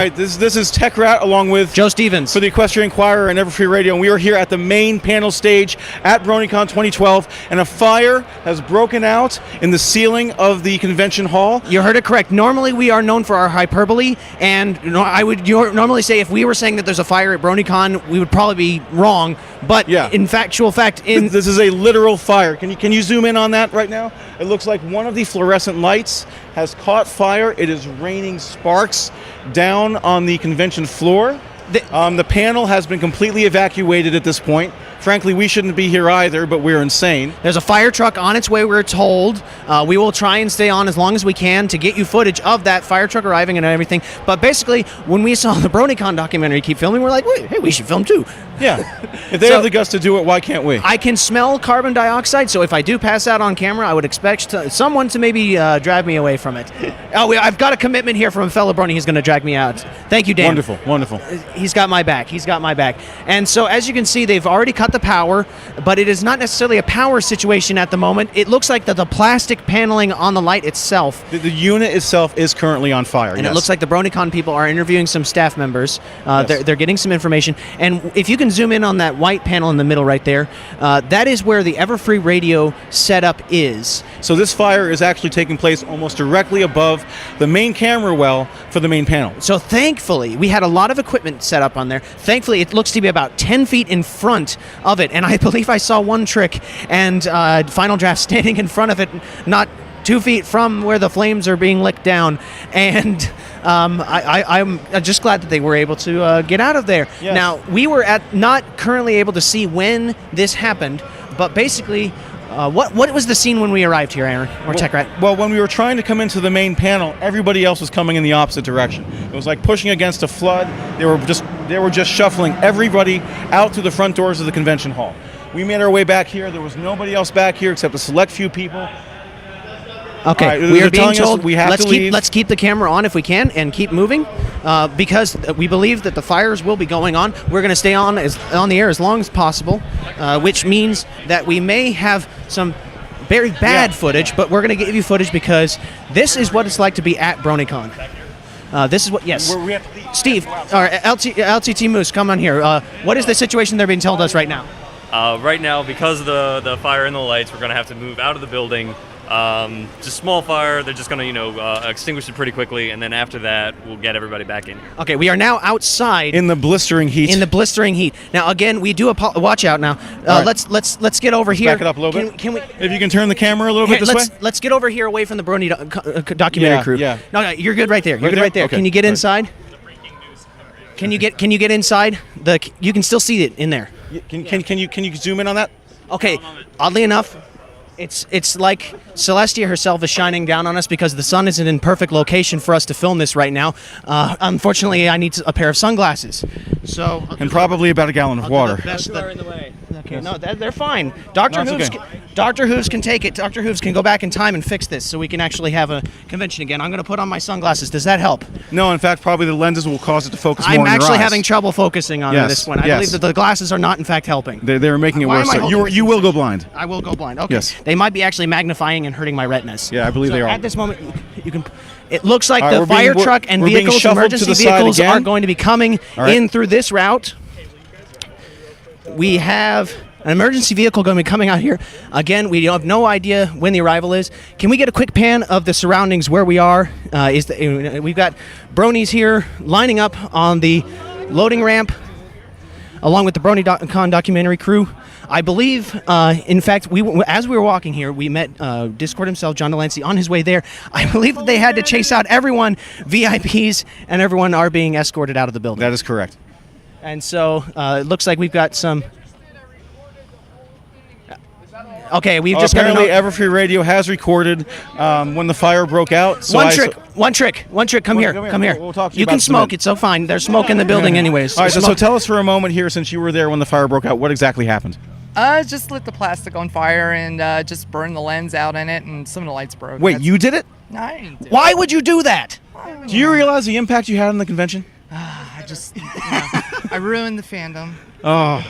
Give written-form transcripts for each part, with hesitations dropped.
Right, this is Tech Rat along with Joe Stevens for the Equestrian Inquirer and Everfree Radio, and we are here at the main panel stage at BronyCon 2012, and a fire has broken out in the ceiling of the convention hall. You heard it correct. Normally we are known for our hyperbole, and I would normally say if we were saying that there's a fire at BronyCon, we would probably be wrong, but in factual fact... This is a literal fire. Can you zoom in on that right now? It looks like one of the fluorescent lights has caught fire. It is raining sparks down on the convention floor. The panel has been completely evacuated at this point. Frankly, we shouldn't be here either, but we're insane. There's a fire truck on its way, we're told. We will try and stay on as long as we can to get you footage of that fire truck arriving and everything. But basically, when we saw the BronyCon documentary keep filming, we're like, wait, hey, we should film too. Yeah. If they have the guts to do it, why can't we? I can smell carbon dioxide, so if I do pass out on camera, I would expect someone to maybe drag me away from it. I've got a commitment here from a fellow Brony. He's going to drag me out. Thank you, Dan. Wonderful, wonderful. He's got my back. He's got my back. And so, as you can see, they've already cut the power, but it is not necessarily a power situation at the moment. It looks like the plastic paneling on the light itself. The unit itself is currently on fire, and it looks like the BronyCon people are interviewing some staff members. They're getting some information. And if you can zoom in on that white panel in the middle right there, that is where the Everfree Radio setup is. So this fire is actually taking place almost directly above the main camera well for the main panel. So thankfully, we had a lot of equipment set up on there. Thankfully, it looks to be about 10 feet in front of it. And I believe I saw one trick and Final Draft standing in front of it, not 2 feet from where the flames are being licked down. And I'm just glad that they were able to get out of there. Yes. Now, we were not currently able to see when this happened, but basically, what was the scene when we arrived here, Aaron, or Tech Rat? Well, when we were trying to come into the main panel, everybody else was coming in the opposite direction. It was like pushing against a flood. They were just shuffling everybody out through the front doors of the convention hall. We made our way back here. There was nobody else back here except a select few people. Okay, right, we are being told we have to leave. Let's keep the camera on if we can and keep moving because we believe that the fires will be going on. We're going to stay on the air as long as possible, which means that we may have some very bad footage, but we're going to give you footage because this is what it's like to be at BronyCon. This is what, Steve, or LTT Moose, come on here. What is the situation they're being told us right now? Right now, because of the fire and the lights, we're going to have to move out of the building. Just small fire. They're just going to, extinguish it pretty quickly, and then after that, we'll get everybody back in here. Okay, we are now outside in the blistering heat. Now, again, we do watch out now. Right. Let's get over here. Back it up a little bit. Can we? If you can turn the camera a little bit this way. Let's get over here away from the Brony documentary crew. Yeah. No, you're good right there. You're good right there. Okay. Can you get inside? Can you get inside? You can still see it in there. Can you zoom in on that? Okay. Oddly enough, it's like Celestia herself is shining down on us because the sun isn't in perfect location for us to film this right now. Unfortunately, I need a pair of sunglasses. So and probably about a gallon of water. Are in the way. Okay, no, they're fine. Dr. Hooves can take it. Dr. Hooves can go back in time and fix this so we can actually have a convention again. I'm going to put on my sunglasses. Does that help? No, in fact, probably the lenses will cause it to focus more on your eyes. I'm actually having trouble focusing on this one. I believe that the glasses are not, in fact, helping. They're making it worse. You will go blind. I will go blind. Okay. Yes. They might be actually magnifying and hurting my retinas. Yeah, I believe they are. At this moment, you can. It looks like the fire truck and vehicles, emergency vehicles, are going to be coming in through this route. We have an emergency vehicle going to be coming out here. Again, we have no idea when the arrival is. Can we get a quick pan of the surroundings where we are? We've got Bronies here lining up on the loading ramp, along with the BronyCon documentary crew. I believe, in fact, as we were walking here, we met Discord himself, John Delancey, on his way there. I believe that they had to chase out everyone. VIPs and everyone are being escorted out of the building. That is correct. And so it looks like we've got some... Okay, we've just got apparently Everfree Radio has recorded when the fire broke out. So One trick. Come here. We'll talk to you about can smoke. It's so fine. There's smoke in the building anyways. All right, so tell us for a moment here, since you were there when the fire broke out, what exactly happened? Just lit the plastic on fire and just burned the lens out in it, and some of the lights broke. Wait, you did it? No, I didn't do it. Why would you do that? Do you realize the impact you had on the convention? I just, I ruined the fandom. Oh,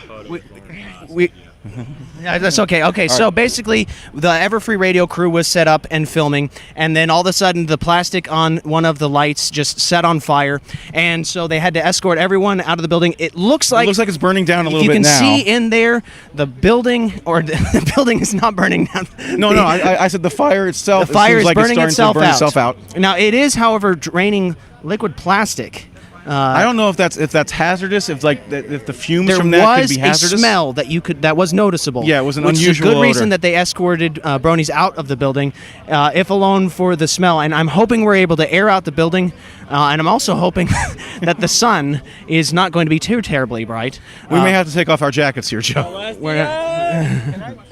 Yeah, that's okay. Okay, so basically, the Everfree radio crew was set up and filming, and then all of a sudden, the plastic on one of the lights just set on fire, and so they had to escort everyone out of the building. It looks like it's burning down a little bit now. You can see in there the building, or the building is not burning down. No, I said the fire itself. The fire is like burning itself out. Now it is, however, draining liquid plastic. I don't know if that's hazardous. If the fumes from that could be hazardous. There was a smell that was noticeable. Yeah, it was an unusual unusual Which is a good odor. reason that they escorted Bronies out of the building, if alone for the smell. And I'm hoping we're able to air out the building. And I'm also hoping that the sun is not going to be too terribly bright. We may have to take off our jackets here, Joe.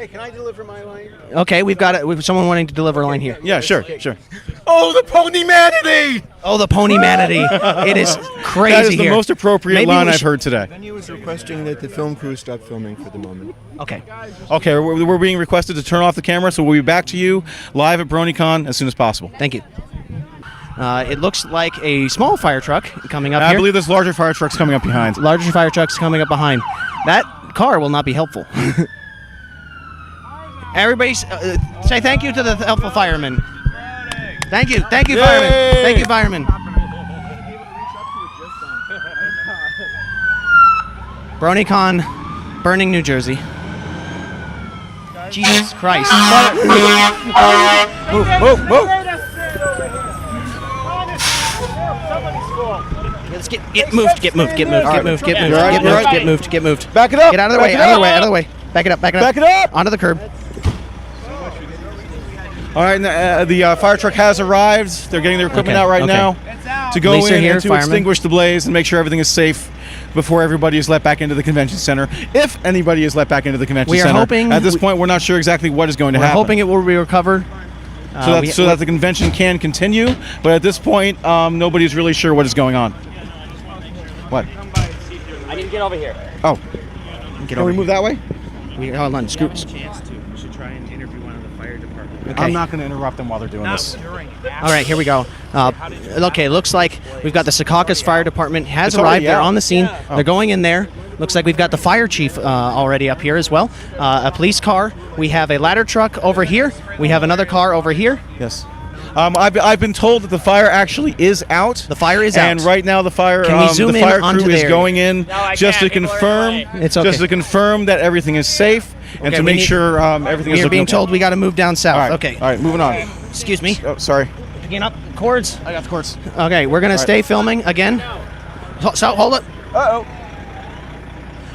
Can I deliver my line? Okay, we've got someone wanting to deliver a line here. Yeah, sure. Oh, the pony manatee! Oh, the pony manatee. It is crazy That is the here. most appropriate line I've heard today. Venue was requesting that the film crew stop filming for the moment. Okay. Okay, we're being requested to turn off the camera, so we'll be back to you live at BronyCon as soon as possible. Thank you. It looks like a small fire truck coming up here. I believe there's larger fire trucks coming up behind. Larger fire trucks coming up behind. That car will not be helpful. Everybody say thank you to the helpful firemen. Thank you firemen. Thank you, firemen. BronyCon, burning New Jersey. Jesus Christ. Move. Let's get moved. Get moved. Back it up. Get out of the way. Out of the way. Back it up. Back it up. Onto the curb. All right, the fire truck has arrived. They're getting their equipment out right now to go Police are in here, and to firemen. extinguish the blaze and make sure everything is safe before everybody is let back into the convention center. If anybody is let back into the convention We are center. hoping- At this point, we're not sure exactly what is going to We're happen. hoping it will be recovered. So that the convention can continue. But at this point, nobody's really sure what is going on. What? I need to get over here. Oh. Get Can over we move that way? Hold on. Scoot. We should try and interview one of the fire department. Okay. I'm not going to interrupt them while they're doing this. All right, here we go. Okay, looks like we've got the Secaucus Fire Department has It's already arrived. They're out. on the scene. They're going in there. Looks like we've got the fire chief already up here as well. A police car. We have a ladder truck over here. We have another car over here. Yes. I've been told that the fire actually is out. The fire is out. And right now the fire Can we zoom the in fire onto crew is there? going in just to can't. People are confirm in the way. It's okay. just to confirm that everything is safe and Okay, to we make need- sure everything is We are looking being okay. told we got to move down south. All right. Okay. All right, moving on. Excuse me. Oh, sorry. Picking up cords. I got the cords. Okay, we're going to stay filming again. So hold it. Uh-oh.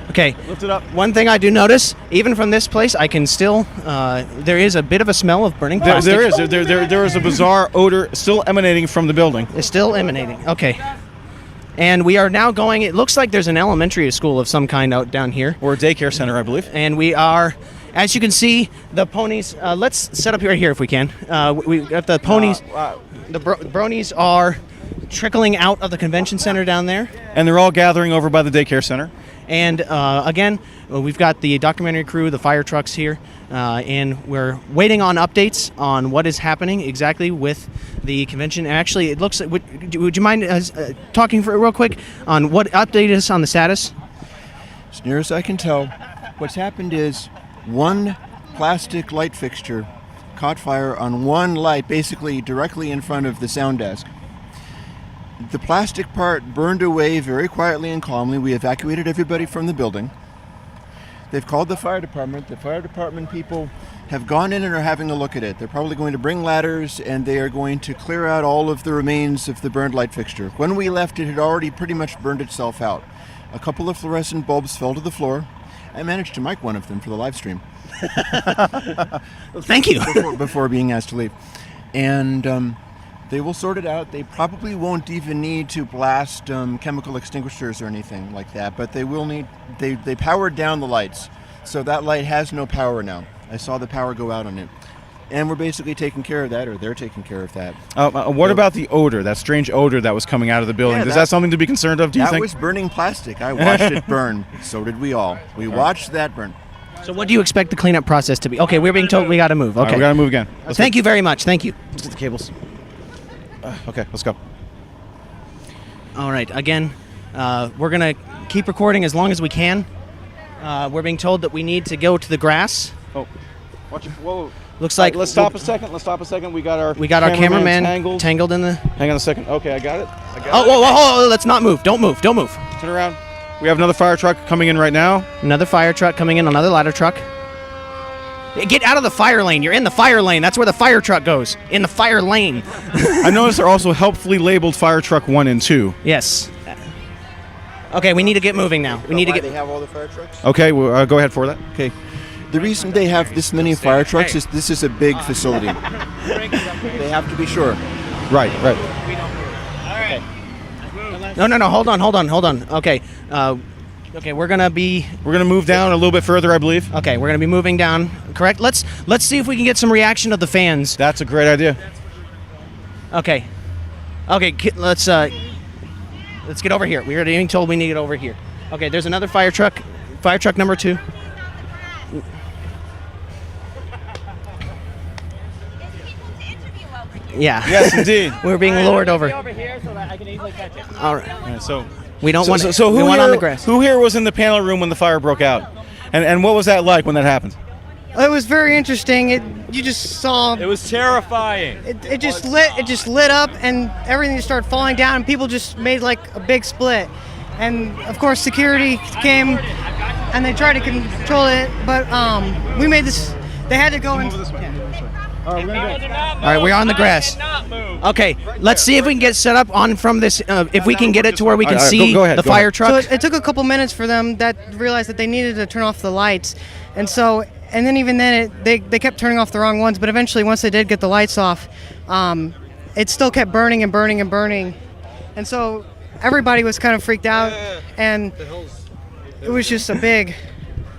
Okay. Lift it up. One thing I do notice, even from this place, I can still, there is a bit of a smell of burning plastic. There is a bizarre odor still emanating from the building. It's still emanating. Okay. And we are now going, it looks like there's an elementary school of some kind out down here. Or a daycare center, I believe. And we are, as you can see, the ponies, let's set up right here if we can. We got the ponies, the bronies are trickling out of the convention center down there. And they're all gathering over by the daycare center. And again, we've got the documentary crew, the fire trucks here, and we're waiting on updates on what is happening exactly with the convention. Actually, it looks. Would you mind talking for real quick on what update is on the status? As near as I can tell, what's happened is one plastic light fixture caught fire on one light, basically directly in front of the sound desk. The plastic part burned away very quietly and calmly. We evacuated everybody from the building. They've called the fire department. The fire department people have gone in and are having a look at it. They're probably going to bring ladders and they are going to clear out all of the remains of the burned light fixture. When we left, it had already pretty much burned itself out. A couple of fluorescent bulbs fell to the floor. I managed to mic one of them for the live stream. Thank you. before being asked to leave. And they will sort it out. They probably won't even need to blast chemical extinguishers or anything like that, but they will need, they powered down the lights. So that light has no power now. I saw the power go out on it. And we're basically taking care of that, or they're taking care of that. What about the odor, that strange odor that was coming out of the building? Yeah, Is that something to be concerned of, do you That think? was burning plastic. I watched it burn. So did we all. We watched that burn. So what do you expect the cleanup process to be? Okay, we're being told we got to move. All right, Okay. we got to move again. Thank you very much. Thank you. Let's get the cables. Okay, let's go. All right. Again, we're going to keep recording as long as we can. We're being told that we need to go to the grass. Oh, watch it. Whoa. Looks like let's stop a second. We got our cameraman tangled in the. Hang on a second. Okay, I got it. Whoa! Let's not move. Don't move. Turn around. We have another fire truck coming in right now. Another fire truck coming in. Another ladder truck. Get out of the fire lane. You're in the fire lane. That's where the fire truck goes. In the fire lane. I noticed they're also helpfully labeled fire truck 1 and 2. Yes. Okay, we need to get moving now. We need to get. They have all the fire trucks. Okay, well, go ahead for that. Okay. The reason they have this many fire trucks is this is a big facility. They have to be sure. Right. No. Hold on. Okay. Okay, we're gonna move down a little bit further, I believe. Okay, we're gonna be moving down. Correct. Let's see if we can get some reaction of the fans. That's a great idea. Okay. Let's get over here. We were being told we need to get over here. Okay, there's another fire truck. Fire truck number 2. Yeah. Yes, indeed. We're being lured over. Over here so that I can easily catch it. All right. Yeah, so we don't want. So we want on the grass. Who here was in the panel room when the fire broke out, and what was that like when that happened? It was very interesting. You just saw. It was terrifying. It just lit up, and everything just started falling down, and people just made like a big split. And of course, security came, and they tried to control it, but we made this. They had to go in. All right, we're gonna go. All right, we're on the grass. Okay, let's see if we can get set up on from this. If we can get it to where we can see the fire truck. So it took a couple minutes for them that realized that they needed to turn off the lights, and then even then they kept turning off the wrong ones. But eventually, once they did get the lights off, it still kept burning and burning and burning, and so everybody was kind of freaked out, and it was just a big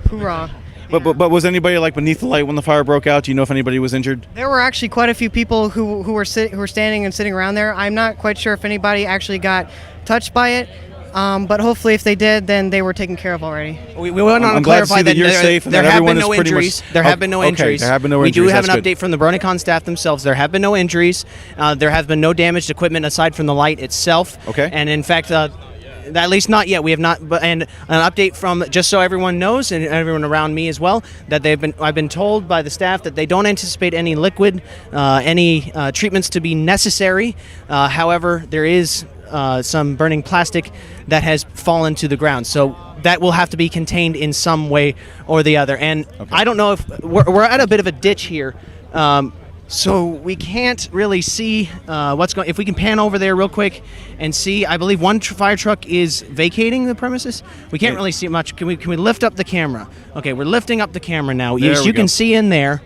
hoorah. But was anybody like beneath the light when the fire broke out? Do you know if anybody was injured? There were actually quite a few people who were standing and sitting around there. I'm not quite sure if anybody actually got touched by it, but hopefully if they did, then they were taken care of already. We want to clarify that you're safe and there that have everyone been no is pretty injuries. much- There have been no Okay, injuries. there have been no We injuries. do have an That's good. update from the BronyCon staff themselves. There have been no injuries. There have been no damaged equipment aside from the light itself. Okay. And in fact, at least not yet. We have not. And an update from, just so everyone knows and everyone around me as well, that I've been told by the staff that they don't anticipate any liquid, any treatments to be necessary. However, there is some burning plastic that has fallen to the ground. So that will have to be contained in some way or the other. And I don't know if we're at a bit of a ditch here. So we can't really see what's going. If we can pan over there real quick and see, I believe one fire truck is vacating the premises. We can't really see much. Can we lift up the camera? Okay, we're lifting up the camera now. Yes, you can see in there.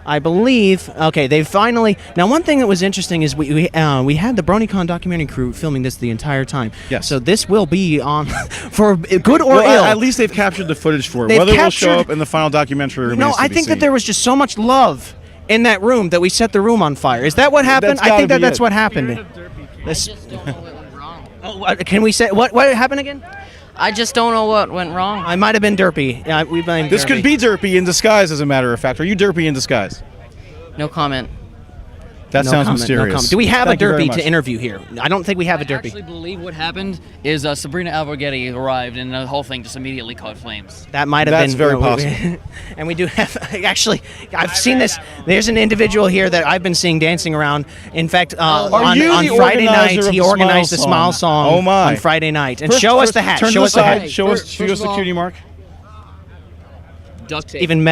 I believe. Okay, they finally. Now, one thing that was interesting is we had the BronyCon documentary crew filming this the entire time. Yes. So this will be on for good or ill. At least they've captured the footage for it. They've Whether it will captured- show up in the final documentary remains No, to I be think seen. that there was just so much love in that room that we set the room on fire. Is that what happened? That's I think gotta be that's it. what happened. This, can we say what happened again? I just don't know what went wrong. I might have been derpy. Yeah, we blame. This could be derpy in disguise, as a matter of fact. Are you derpy in disguise? No comment. That No sounds comment, no mysterious. comment. Do we have Thank a you very derpy much. to interview here? I don't think we have a I actually derpy. believe what happened is Sabrina Alberghetti arrived and the whole thing just immediately caught flames. That might have That's been very possible. And we do have actually. I've seen this. There's an individual here that I've been seeing dancing around. In fact, on you the Friday organizer night, of he the organized the Smile Smile Song. Oh, my. On Friday night, and First- show us first, the hat. Turn Show to us the side. hat. Show us the cutie mark. Duct tape. Even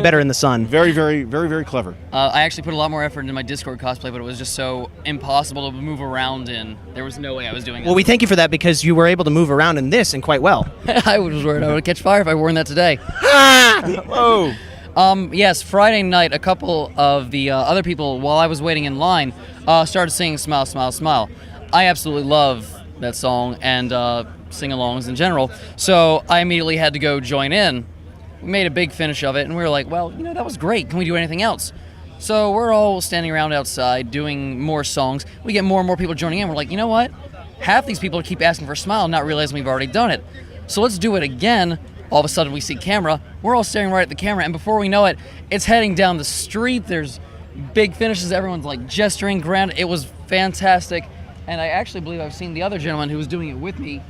better in the sun. Very, very, very, very clever. I actually put a lot more effort into my Discord cosplay, but it was just so impossible to move around in. There was no way I was doing it. Well, we thank you for that because you were able to move around in this and quite well. I was worried I would catch fire if I worn that today. Whoa. Yes, Friday night, a couple of the other people, while I was waiting in line, started singing Smile, Smile, Smile. I absolutely love that song and sing-alongs in general, so I immediately had to go join in. We made a big finish of it, and we were like, well, that was great. Can we do anything else? So we're all standing around outside doing more songs. We get more and more people joining in. We're like, you know what? Half these people keep asking for Smile, not realizing we've already done it. So let's do it again. All of a sudden, we see camera. We're all staring right at the camera, and before we know it, it's heading down the street. There's big finishes. Everyone's like gesturing, grand. It was fantastic, and I actually believe I've seen the other gentleman who was doing it with me.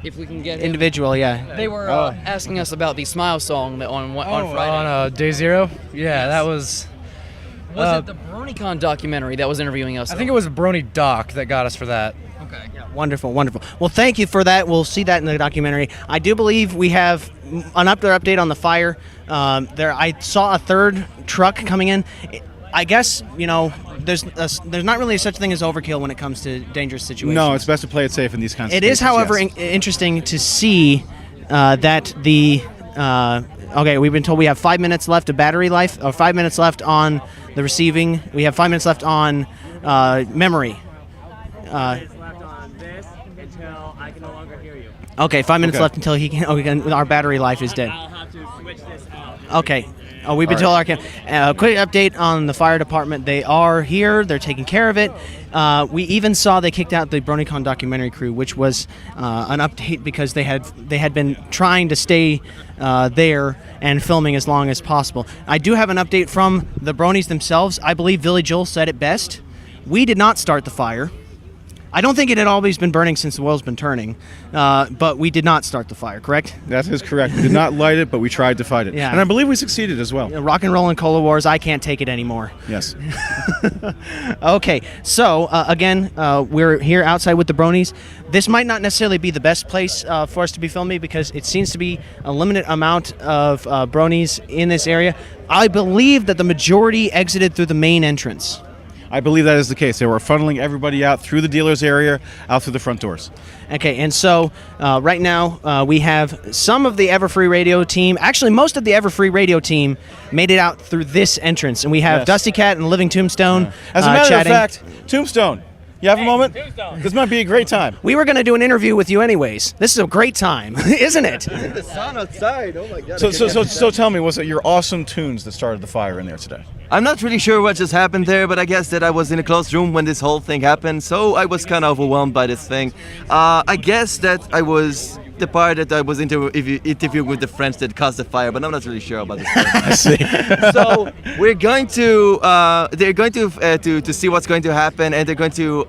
if we can get him. Individual, yeah. They were asking us about the Smile song that on Friday. On day 0? Yeah, that was... Was it the BronyCon documentary that was interviewing us? I think it was a Brony doc that got us for that. Okay. Yeah, wonderful, wonderful. Well, thank you for that. We'll see that in the documentary. I do believe we have an update on the fire. I saw a third truck coming in. I guess, there's not really such thing as overkill when it comes to dangerous situations. No, it's best to play it safe in these kinds of situations. It is, however, yes. Interesting to see that the... okay, we've been told we have 5 minutes left of battery life, or 5 minutes left on the receiving. We have 5 minutes left on memory. Okay, 5 minutes left until he can. Our battery life is dead. I'll have to switch this out. Okay. We've been told our quick update on the fire department. They are here. They're taking care of it. We even saw they kicked out the BronyCon documentary crew, which was an update because they had been trying to stay there and filming as long as possible. I do have an update from the Bronies themselves. I believe Billy Joel said it best. We did not start the fire. I don't think it had always been burning since the world's been turning, but we did not start the fire, correct? That is correct. We did not light it, but we tried to fight it. Yeah. And I believe we succeeded as well. Rock and roll and Cola Wars, I can't take it anymore. Yes. Okay, so again, we're here outside with the Bronies. This might not necessarily be the best place for us to be filming because it seems to be a limited amount of Bronies in this area. I believe that the majority exited through the main entrance. I believe that is the case. They were funneling everybody out through the dealer's area, out through the front doors. Okay, and so right now we have some of the Everfree Radio team, actually most of the Everfree Radio team made it out through this entrance, and we have Dusty Cat and Living Tombstone As a matter chatting. of fact, Tombstone, you have a moment? This might be a great time. We were going to do an interview with you anyways. This is a great time, isn't it? The sun outside, oh my God. So tell me, was it your awesome tunes that started the fire in there today? I'm not really sure what just happened there, but I guess that I was in a closed room when this whole thing happened, so I was kind of overwhelmed by this thing. I guess that I was the part that I was interviewing with the friends that caused the fire, but I'm not really sure about this. I see. So we're going to, they're going to see what's going to happen, and they're going to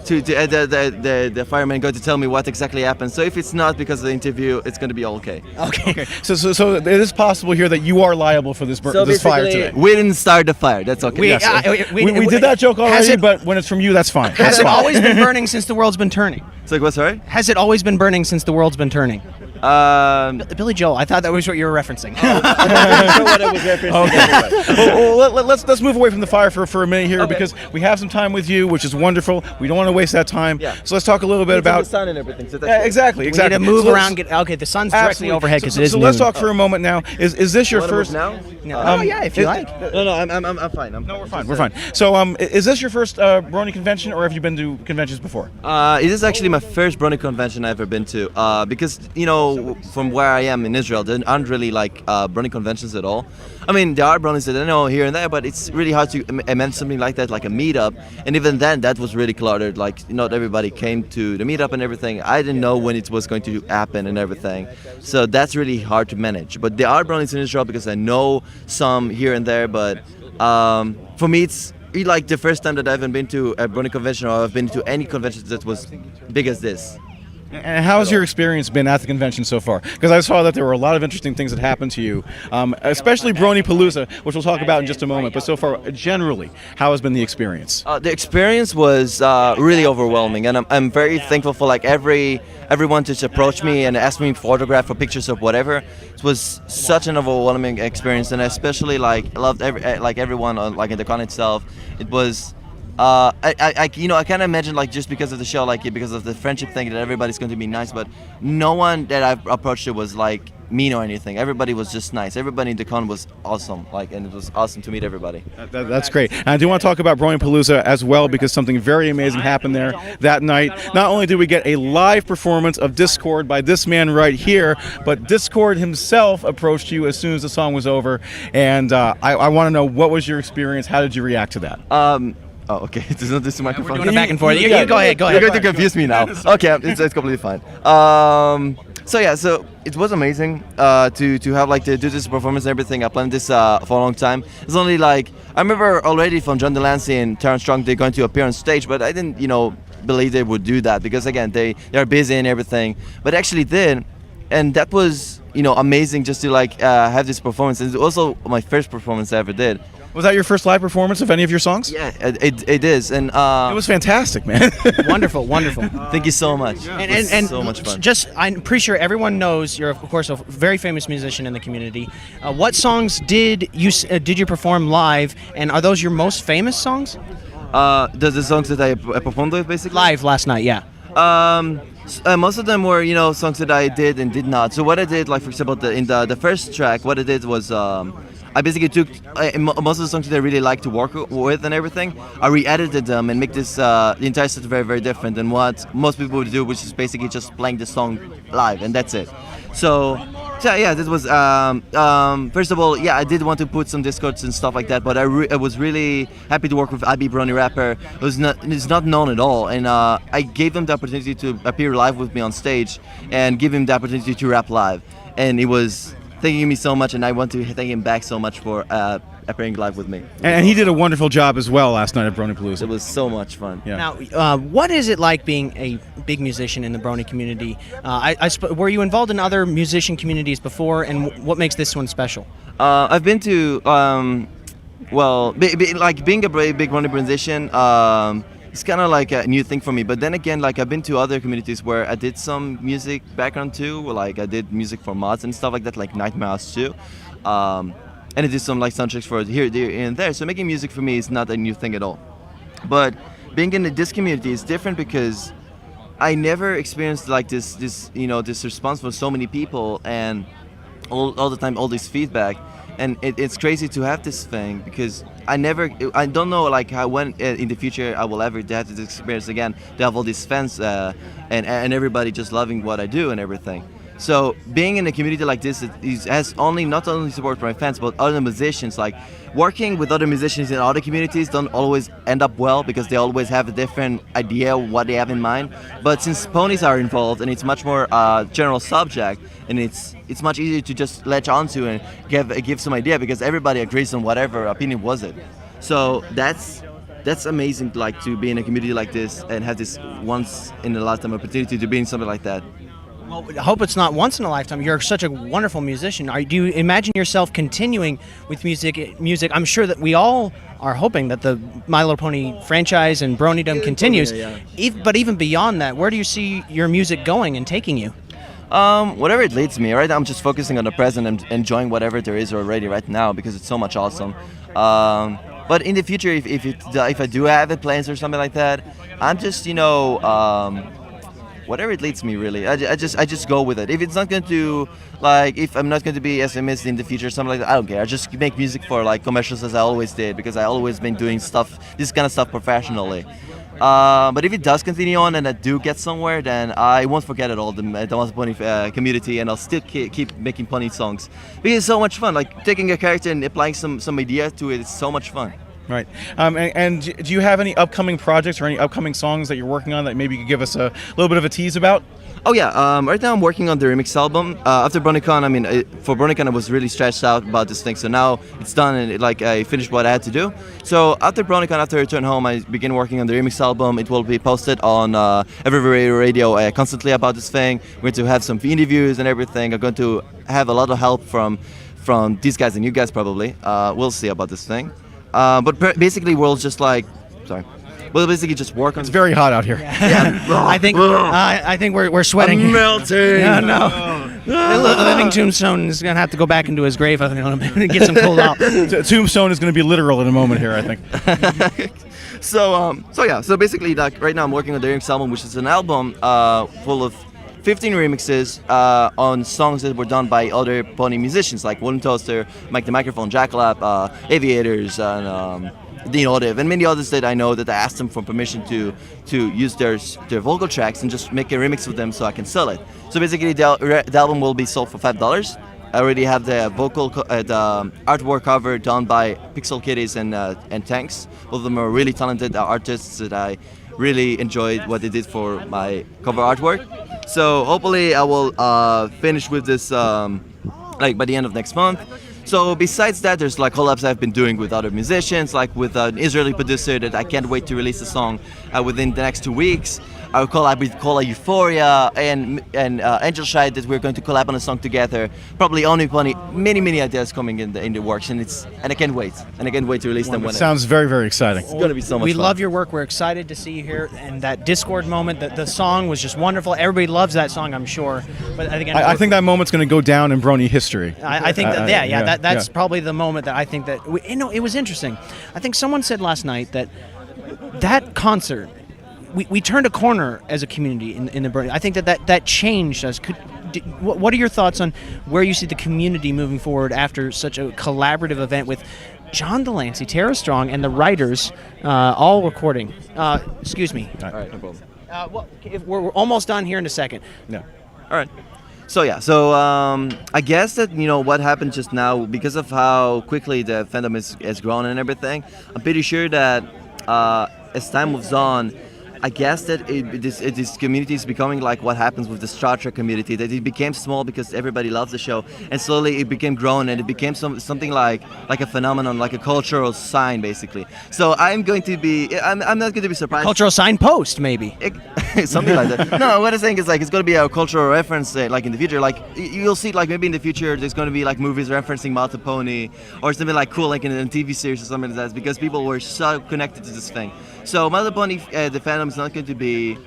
the firemen going to tell me what exactly happened. So if it's not because of the interview, it's going to be all okay. Okay. So it is possible here that you are liable for this fire today. We didn't start the fire. That's okay. We did that joke already, but when it's from you, that's fine. Has it always been burning since the world's been turning? It's like, what, sorry? Has it always been burning since the world's been turning? Billy Joel, I thought that was what you were referencing. Let's move away from the fire for a minute here because we have some time with you, which is wonderful. We don't want to waste that time. Yeah. So let's talk a little bit about the sun and everything. So exactly. We need to move around. Okay, the sun's directly overhead because it is So noon. let's talk for a moment now. Is this your first? Now? No. Yeah, if you like. No, I'm fine. No, we're fine. We're fine. So, is this your first Brony convention, or have you been to conventions before? It is actually my first Brony convention I've ever been to. Because from where I am in Israel, there aren't really Brony conventions at all. I mean, there are Bronies that I know here and there, but it's really hard to manage something like that, like a meetup. And even then, that was really cluttered. Like, not everybody came to the meetup and everything. I didn't know when it was going to happen and everything. So that's really hard to manage. But there are Bronies in Israel because I know some here and there. But for me, it's like the first time that I haven't been to a Brony convention, or I've been to any convention that was big as this. And how has your experience been at the convention so far? Because I saw that there were a lot of interesting things that happened to you, especially Brony Palooza, which we'll talk about in just a moment. But so far, generally, how has been the experience? The experience was really overwhelming, and I'm very thankful for everyone just approached me and asked me for autograph or pictures or whatever. It was such an overwhelming experience, and I especially loved everyone in the con itself. It was. I can't imagine just because of the show, because of the friendship thing, that everybody's going to be nice, but no one that I've approached it was mean or anything. Everybody was just nice. Everybody in the con was awesome, and it was awesome to meet everybody. That's great. And I do want to talk about Brony Palooza as well, because something very amazing happened there that night. Not only did we get a live performance of Discord by this man right here, but Discord himself approached you as soon as the song was over, and I want to know, what was your experience? How did you react to that? Oh, okay. It's not this microphone. We're doing it back and forth. You go ahead. You're going to confuse me now. Okay, it's completely fine. So it was amazing to have to do this performance and everything. I planned this for a long time. It's only I remember already from John Delancey and Terrence Strong, they're going to appear on stage, but I didn't believe they would do that because again they're busy and everything, but actually did, and that was amazing just to like have this performance. It's also my first performance I ever did. Was that your first live performance of any of your songs? Yeah, it is, and it was fantastic, man. Wonderful. Thank you so much. And so much fun. I'm pretty sure everyone knows you're of course a very famous musician in the community. What songs did you perform live, and are those your most famous songs? The songs that I performed with, basically. Live last night, yeah. Most of them were, songs that I did and did not. So what I did, like for example, in the first track, what I did was I basically took most of the songs that I really like to work with and everything. I re-edited them and make this the entire set very, very different than what most people would do, which is basically just playing the song live, and that's it. So yeah, this was first of all, yeah, I did want to put some Discords and stuff like that, but I was really happy to work with IB Brony Rapper. It's not known at all, and I gave him the opportunity to appear live with me on stage and give him the opportunity to rap live, and it was thanking me so much, and I want to thank him back so much for appearing live with me. And he did a wonderful job as well last night at BronyPalooza. It was so much fun. Yeah. Now, what is it like being a big musician in the Brony community? Were you involved in other musician communities before, and what makes this one special? I've been to, like being a big Brony musician, it's kind of like a new thing for me. But then again, like I've been to other communities where I did some music background too. Like I did music for mods and stuff like that, like Nightmare House too. And I did some like soundtracks for here, there, and there. So making music for me is not a new thing at all. But being in this community is different because I never experienced like this response from so many people and all the time all this feedback. And it's crazy to have this thing because I don't know like how when in the future I will ever have this experience again to have all these fans and everybody just loving what I do and everything. So being in a community like this has not only support from my fans but other musicians. Like working with other musicians in other communities don't always end up well because they always have a different idea of what they have in mind. But since ponies are involved and it's much more general subject, and it's much easier to just latch onto and give some idea because everybody agrees on whatever opinion was it. So that's amazing, like to be in a community like this and have this once in a lifetime opportunity to be in something like that. Well, I hope it's not once in a lifetime. You're such a wonderful musician. Do you imagine yourself continuing with music? I'm sure that we all are hoping that the My Little Pony franchise and Bronydom continues. Yeah. But even beyond that, where do you see your music going and taking you? Whatever it leads me. Right now, I'm just focusing on the present and enjoying whatever there is already right now because it's so much awesome. But in the future, if I do have plans or something like that, I'm just whatever it leads me, really. I just go with it. If it's not going to, like, if I'm not going to be as famous in the future, something like that, I don't care. I just make music for like commercials as I always did because I always been doing this kind of stuff professionally. But if it does continue on and I do get somewhere, then I won't forget it all, the Once Pony community, and I'll still keep making pony songs because it's so much fun. Like taking a character and applying some idea to it, it's so much fun. Right. And do you have any upcoming projects or any upcoming songs that you're working on that maybe you could give us a little bit of a tease about? Oh yeah, right now I'm working on the remix album. After BronyCon, for BronyCon I was really stressed out about this thing, so now it's done and I finished what I had to do. So after BronyCon, after I return home, I begin working on the remix album. It will be posted on every radio constantly about this thing. We're going to have some interviews and everything. I'm going to have a lot of help from these guys and you guys probably. We'll see about this thing. But basically we'll just we'll basically just work on. It's very hot out here. Yeah. I think we're sweating. I'm melting. Yeah, no. The living Tombstone is gonna have to go back into his grave and get some cold out. Tombstone is gonna be literal in a moment here, I think. So basically, like right now I'm working on the remix album, which is an album full of 15 remixes on songs that were done by other pony musicians like Wooden Toaster, Mike the Microphone, Jackalap, Aviators, and Dean Olive, and many others that I know that I asked them for permission to use their vocal tracks and just make a remix with them so I can sell it. So basically the album will be sold for $5. I already have the the artwork cover done by Pixel Kitties and Tanks. Both of them are really talented artists that I really enjoyed what they did for my cover artwork. So hopefully I will finish with this by the end of next month. So besides that, there's like collabs I've been doing with other musicians, like with an Israeli producer that I can't wait to release a song within the next 2 weeks. I'll collab with Cola Euphoria and Angel Shide that we're going to collab on a song together. Probably only many ideas coming in the works, and I can't wait. And I can't wait to release them. It sounds very, very exciting. It's going to be so much We fun. love your work. We're excited to see you here. And that Discord moment, the song was just wonderful. Everybody loves that song, I'm sure. But I think that moment's going to go down in Brony history. I think that's probably the moment that I think that it was interesting. I think someone said last night that concert, we turned a corner as a community in the Brony. I think that changed us. What are your thoughts on where you see the community moving forward after such a collaborative event with John Delancey, Tara Strong, and the writers all recording? Excuse me. All right, no problem. We're almost done here in a second. Yeah. All right. So I guess that what happened just now, because of how quickly the fandom has grown and everything, I'm pretty sure that as time moves on, I guess that this community is becoming like what happens with the Star Trek community, that it became small because everybody loves the show, and slowly it became grown and it became something like a phenomenon, like a cultural sign, basically. So I'm not going to be surprised. Cultural signpost, maybe. Something like that. No, what I'm saying is like it's going to be a cultural reference, like in the future. Like you'll see, like maybe in the future there's going to be like movies referencing My Little Pony or something like cool, like in a TV series or something like that, because people were so connected to this thing. So My Little Pony, the fandom is not going to be,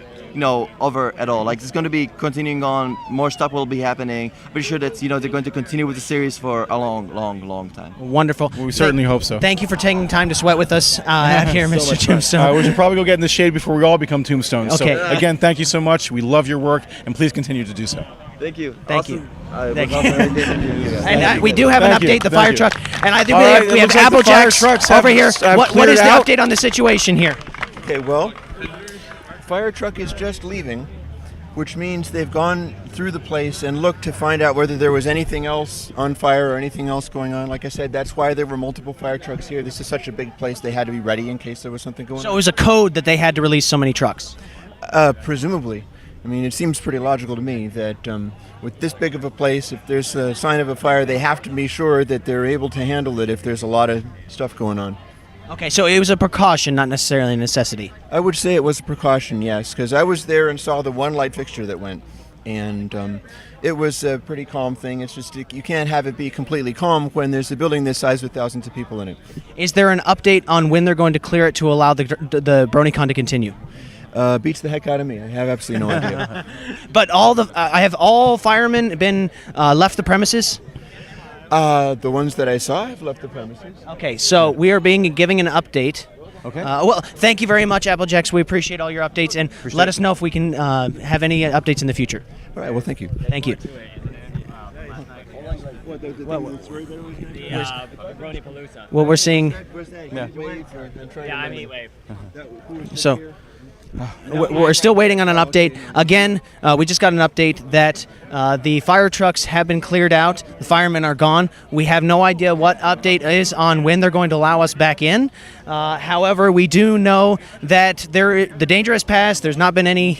over at all. Like it's going to be continuing on. More stuff will be happening. Pretty sure that they're going to continue with the series for a long time. Wonderful. Well, we certainly hope so. Thank you for taking time to sweat with us out here, Mr. Tombstone. We should probably go get in the shade before we all become tombstones. Okay. So again, thank you so much. We love your work, and please continue to do so. Thank you. Thank you. Thank you. And we do have an update, the fire truck. And I think we have looks like Applejacks the fire trucks over here. have What is the cleared out. update on the situation here? Okay, well, fire truck is just leaving, which means they've gone through the place and looked to find out whether there was anything else on fire or anything else going on. Like I said, that's why there were multiple fire trucks here. This is such a big place, they had to be ready in case there was something going on. So it was a code that they had to release so many trucks? Presumably. I mean, it seems pretty logical to me that with this big of a place, if there's a sign of a fire, they have to be sure that they're able to handle it if there's a lot of stuff going on. Okay, so it was a precaution, not necessarily a necessity. I would say it was a precaution, yes, because I was there and saw the one light fixture that went, and it was a pretty calm thing. It's just you can't have it be completely calm when there's a building this size with thousands of people in it. Is there an update on when they're going to clear it to allow the BronyCon to continue? Beats the heck out of me. I have absolutely no idea. But have all firemen been left the premises? The ones that I saw have left the premises. Okay, so we are giving an update. Okay. Well, thank you very much, Applejacks. We appreciate all your updates, and let us know if we can have any updates in the future. All right, well, thank you. Thank you. Well, we're seeing. So. We're still waiting on an update. Again, we just got an update that the fire trucks have been cleared out. The firemen are gone. We have no idea what update is on when they're going to allow us back in. However, we do know that the danger has passed. There's not been any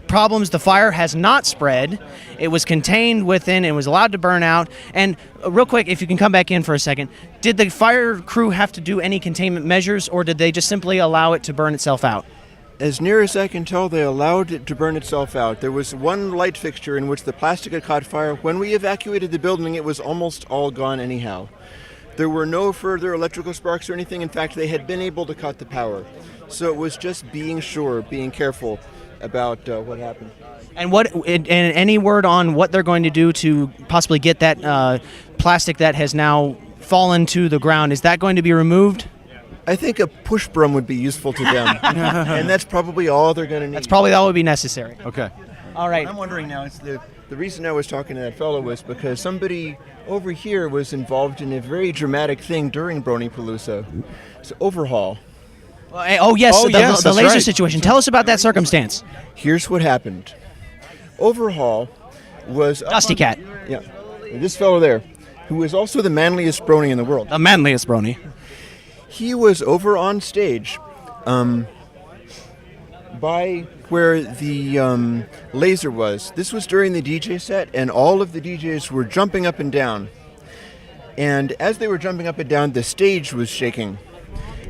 problems. The fire has not spread. It was contained within and was allowed to burn out. And real quick, if you can come back in for a second, did the fire crew have to do any containment measures, or did they just simply allow it to burn itself out? As near as I can tell, they allowed it to burn itself out. There was one light fixture in which the plastic had caught fire. When we evacuated the building, it was almost all gone anyhow. There were no further electrical sparks or anything. In fact, they had been able to cut the power. So it was just being sure, being careful about what happened. And any word on what they're going to do to possibly get that plastic that has now fallen to the ground? Is that going to be removed? I think a push broom would be useful to them, and that's probably all they're going to need. That's probably all would be necessary. Okay. All right. I'm wondering now, the reason I was talking to that fellow was because somebody over here was involved in a very dramatic thing during BronyPalooza. It's an overhaul. Oh, yes, the laser situation. Tell us about that circumstance. Here's what happened. Overhaul was... Dusty Cat. Yeah. This fellow there, who is also the manliest brony in the world. The manliest brony. He was over on stage by where the laser was. This was during the DJ set, and all of the DJs were jumping up and down. And as they were jumping up and down, the stage was shaking.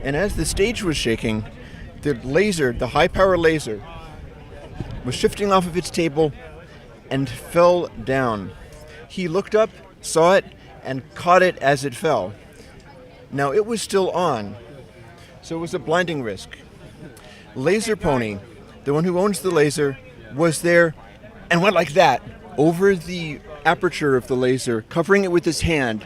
And as the stage was shaking, the laser, the high-power laser, was shifting off of its table and fell down. He looked up, saw it, and caught it as it fell. Now, it was still on, so it was a blinding risk. Laser Pony, the one who owns the laser, was there and went like that over the aperture of the laser, covering it with his hand.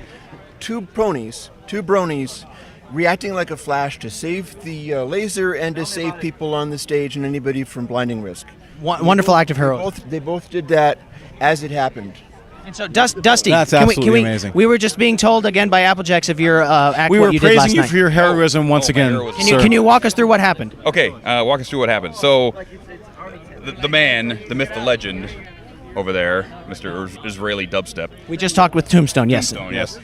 Two bronies, reacting like a flash to save the laser and to save people on the stage and anybody from blinding risk. Wonderful act of heroism. They both did that as it happened. And so, Dusty, that's absolutely amazing. We were just being told again by Applejacks of your act. We what were you did last praising you night. for your heroism once again. Can you walk us through what happened? Okay, walk us through what happened. So, the man, the myth, the legend, over there, Mr. Israeli Dubstep. We just talked with Tombstone. Yes. Tombstone, yes.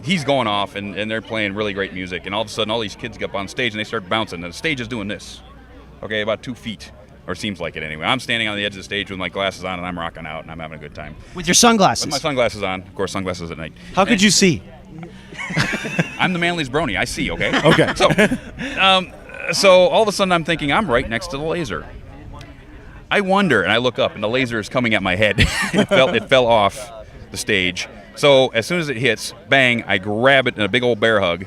He's going off, and they're playing really great music, and all of a sudden, all these kids get up on stage and they start bouncing, and the stage is doing this. Okay, about 2 feet. Or seems like it anyway. I'm standing on the edge of the stage with my glasses on, and I'm rocking out, and I'm having a good time. With your sunglasses? With my sunglasses on. Of course, sunglasses at night. How could you see? I'm the manliest brony. I see, okay? Okay. So all of a sudden, I'm thinking, I'm right next to the laser. I wonder, and I look up, and the laser is coming at my head. It fell off the stage. So as soon as it hits, bang, I grab it in a big old bear hug.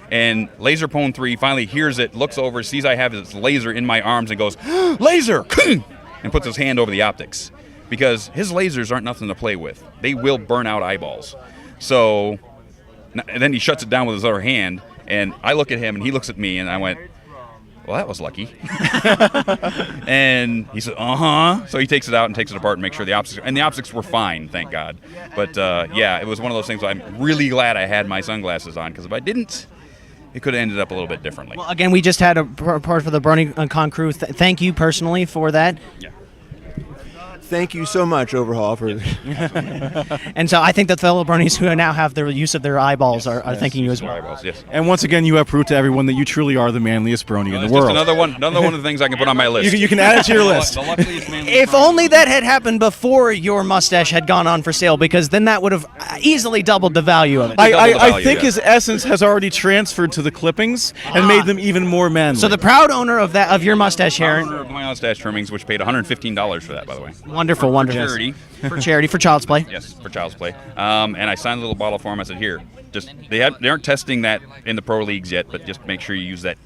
And Laser Pone 3 finally hears it, looks over, sees I have this laser in my arms, and goes, "Laser!" and puts his hand over the optics. Because his lasers aren't nothing to play with. They will burn out eyeballs. So, and then he shuts it down with his other hand, and I look at him, and he looks at me, and I went, well, that was lucky. And he said, So he takes it out and takes it apart and makes sure the optics were fine, thank God. But, yeah, it was one of those things where I'm really glad I had my sunglasses on, because if I didn't, it could have ended up a little bit differently. Well, again, we just had a report for the BronyCon crew. Thank you personally for that. Yeah. Thank you so much, Overhaul, for. And so I think that fellow bronies who now have the use of their eyeballs are thanking you as well. Eyeballs, yes. And once again, you have proved to everyone that you truly are the manliest brony in the world. Another one of the things I can put on my list. You can add it to your list. If only that had happened before your mustache had gone on for sale, because then that would have easily doubled the value of it. I think his essence has already transferred to the clippings and made them even more manly. So the proud owner of your mustache hair. Owner of my mustache trimmings, which paid $115 for that, by the way. Wonderful. For charity. For charity, for Child's Play. Yes, for Child's Play. And I signed a little bottle for him. I said, here, just they aren't testing that in the pro leagues yet, but just make sure you use that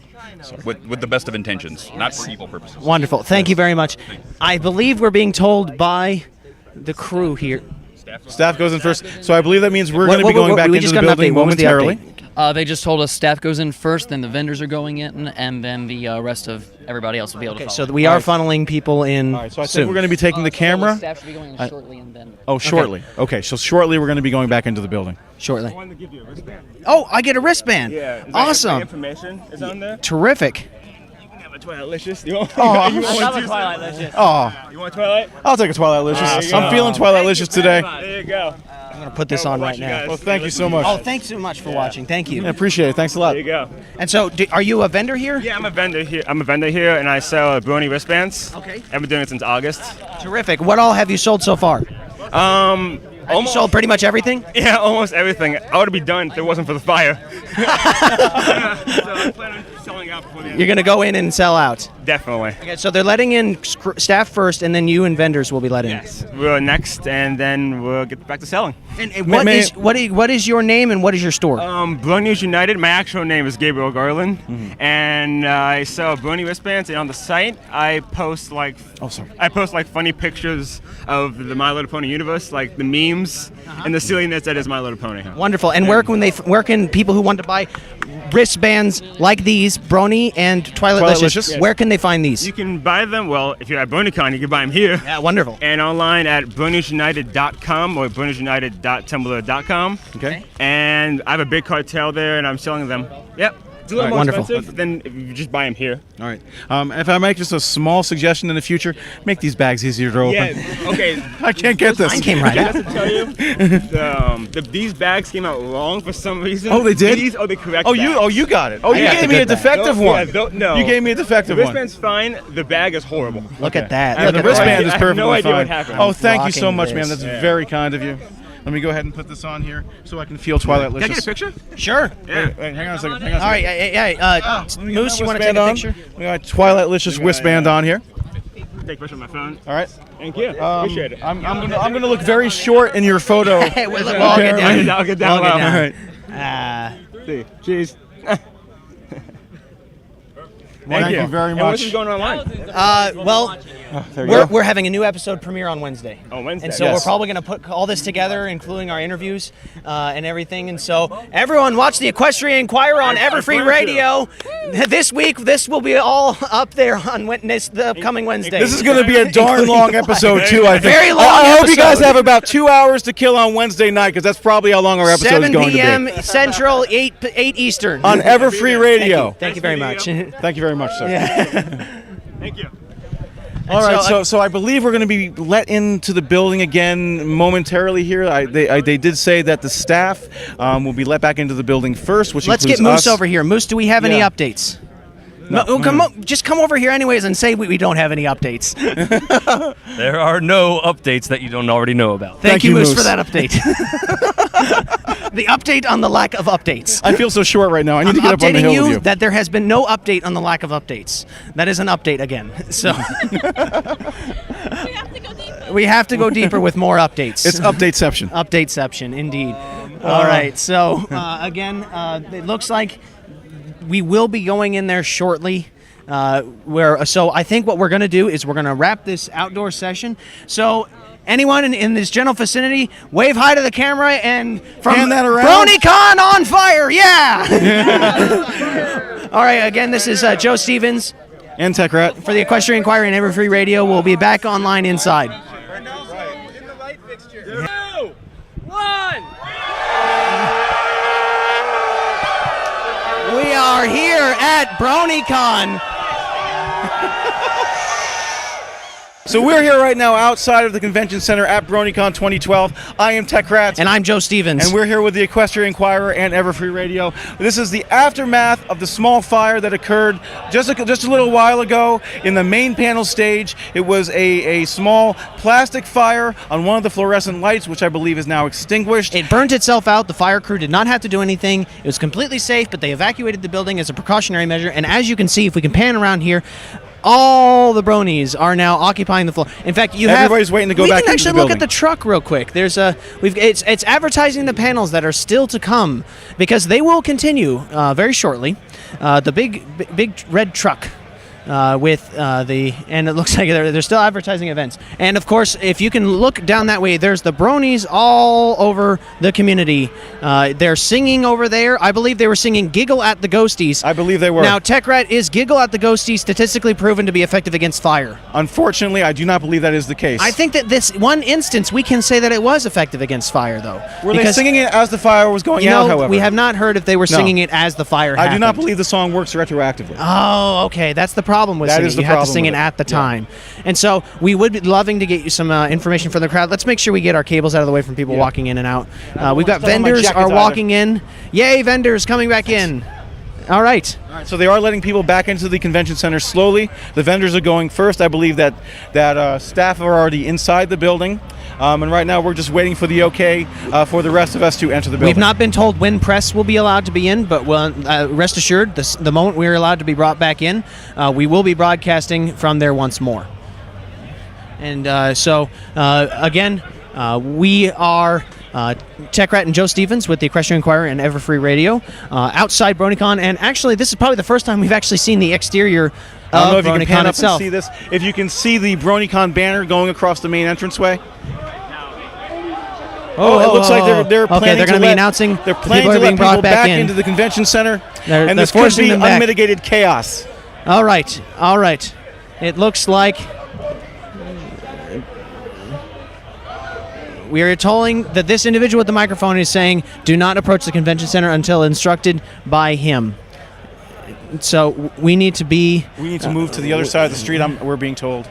with the best of intentions, not for evil purposes. Wonderful. Thank you very much. I believe we're being told by the crew here. Staff goes in first. So I believe that means we're going to be going back into the building momentarily. They just told us staff goes in first, then the vendors are going in, and then the rest of everybody else will be able to follow. So we are funneling people in. All right, so I think we're going to be taking the camera. So staff should be going in shortly, and then. Oh, shortly. Okay, so shortly we're going to be going back into the building. Shortly. I wanted to give you a wristband. Oh, I get a wristband. Yeah. Awesome. Information is on there. Terrific. You can have a Twilighticious. You want? Another Twilighticious. Oh, You want Twilight? I'll take a Twilighticious. I'm feeling Twilighticious today. There you go. I'm going to put this on right now. Well, thank you so much. Oh, thanks so much for watching. Thank you. I appreciate it. Thanks a lot. There you go. And so, are you a vendor here? Yeah, I'm a vendor here, and I sell Brony wristbands. Okay. I've been doing it since August. Terrific. What all have you sold so far? Have you sold pretty much everything? Yeah, almost everything. I would be done if it wasn't for the fire. So I plan on selling out before the end. You're going to go in and sell out. Definitely. Okay, so they're letting in staff first, and then you and vendors will be let in. Yes. We're next, and then we'll get back to selling. And what is your name and what is your store? Brony's United. My actual name is Gabriel Garland, and I sell Brony wristbands. And on the site, I post funny pictures of the My Little Pony universe, like the memes and the silliness that is My Little Pony. Wonderful. And where can people who want to buy wristbands like these, Brony and Twilighticious, where can they find these? You can buy them, well, if you're at BronyCon, you can buy them here. Yeah, wonderful. And online at broniesunited.com or broniesunited.tumblr.com. Okay. And I have a big cartel there, and I'm selling them. Yep. It's a little more wonderful. expensive than if you just buy them here. All right. If I make just a small suggestion in the future, make these bags easier to open. Yeah, okay. I can't get this. Mine came right out. I have to tell you, these bags came out wrong for some reason. Oh, they did? The correct Oh, bags. you got it. Oh, you Yeah, gave me a the good defective bag. one. No. You gave me a defective The one. wristband's fine. The bag is horrible. Look at that. Yeah, Look the at wristband that. is I have perfectly no idea fine. what happened. Oh, thank you so Rocking much, man. this. That's very kind of you. Let me go ahead and put this on here so I can feel Twilight Licious. Can I get a picture? Sure. Wait, hang on a second. All right, Moose, you want to take a picture? We got Twilight Licious wristband on here. Take a picture of my phone. All right. Thank you. Appreciate it. I'm gonna look very short in your photo. We'll get down. I'll get down. We'll get down. All right. See. Cheers. Thank you very And what's much. going online? We're having a new episode premiere on Wednesday. Oh, Wednesday. And so we're probably going to put all this together, including our interviews and everything. And so everyone watch the Equestrian Inquirer on Everfree Radio. This week, this will be all up there on the upcoming Wednesday. This is going to be a darn long episode too. I think. Very long I hope you guys episode. have about 2 hours to kill on Wednesday night because that's probably how long our episode is 7 going p.m. to be. Central, 8 Eastern. On Everfree Radio. Thank you very much. Thank you very much, sir. Thank you. All right, so I believe we're going to be let into the building again momentarily here. They did say that the staff will be let back into the building first, which Let's includes get Moose us. over here. Moose, do we have any Yeah. updates? Just come over here anyways and say we don't have any updates. There are no updates that you don't already know about. Thank you, Moose, for that update. The update on the lack of updates. I feel so short right now. I need to get up on the Updating hill with you you. that there has been no update on the lack of updates. That is an update again. So we have to go deeper with more updates. It's updateception. Updateception, indeed. All right. So again, it looks like we will be going in there shortly. So I think what we're going to do is we're going to wrap this outdoor session. So anyone in this general vicinity, wave hi to the camera and from Hand that around. BronyCon on fire, yeah! All right, again, this is Joe Stevens And Tech Rat. for the Equestrian Inquirer and Everfree Radio. We'll be back online inside. We are here at BronyCon. So we're here right now outside of the convention center at BronyCon 2012. I am Tech Rat. And I'm Joe Stevens. And we're here with the Equestrian Inquirer and Everfree Radio. This is the aftermath of the small fire that occurred just a little while ago in the main panel stage. It was a small plastic fire on one of the fluorescent lights, which I believe is now extinguished. It burnt itself out. The fire crew did not have to do anything. It was completely safe, but they evacuated the building as a precautionary measure. And as you can see, if we can pan around here, all the bronies are now occupying the floor. In fact, everybody's waiting to go back into the We can actually look building. at the truck real quick. There's it's advertising the panels that are still to come because they will continue very shortly. The big red truck. And it looks like they're still advertising events. And of course, if you can look down that way, there's the bronies all over the community. They're singing over there. I believe they were singing "Giggle at the Ghosties." I believe they were. Now, Tech Rat, is "Giggle at the Ghosties" statistically proven to be effective against fire? Unfortunately, I do not believe that is the case. I think that this one instance, we can say that it was effective against fire, though. Were they singing it as the fire was going out, however? We have not heard if they were singing it as the fire happened. I do not believe the song works retroactively. Oh, okay. That's the problem with That singing. is the You have to problem sing with it it. at the Yeah. time. And so we would be loving to get you some information for the crowd. Let's make sure we get our cables out of the way from people walking in and out. We've got step on my vendors jacket are either. walking in. Yay, vendors coming back in. All right. So they are letting people back into the convention center slowly. The vendors are going first. I believe that staff are already inside the building. And right now we're just waiting for the okay for the rest of us to enter the building. We've not been told when press will be allowed to be in, but rest assured, the moment we're allowed to be brought back in, we will be broadcasting from there once more. And again, we are Tech Rat and Joe Stevens with the Equestrian Inquirer and Everfree Radio outside BronyCon. And actually, this is probably the first time we've actually seen the exterior I don't know if you BronyCon can pan up itself. and see this. If you can see the BronyCon banner going across the main entranceway. It looks like they're planning okay, they're to going to be let- announcing They're planning people are to let being brought people back in. into the convention center, They're and this could forcing be them back. unmitigated chaos. All right. It looks like we are told that this individual with the microphone is saying, "Do not approach the convention center until instructed by him." So we need to be. We need to move to the other side of the street. We're being told.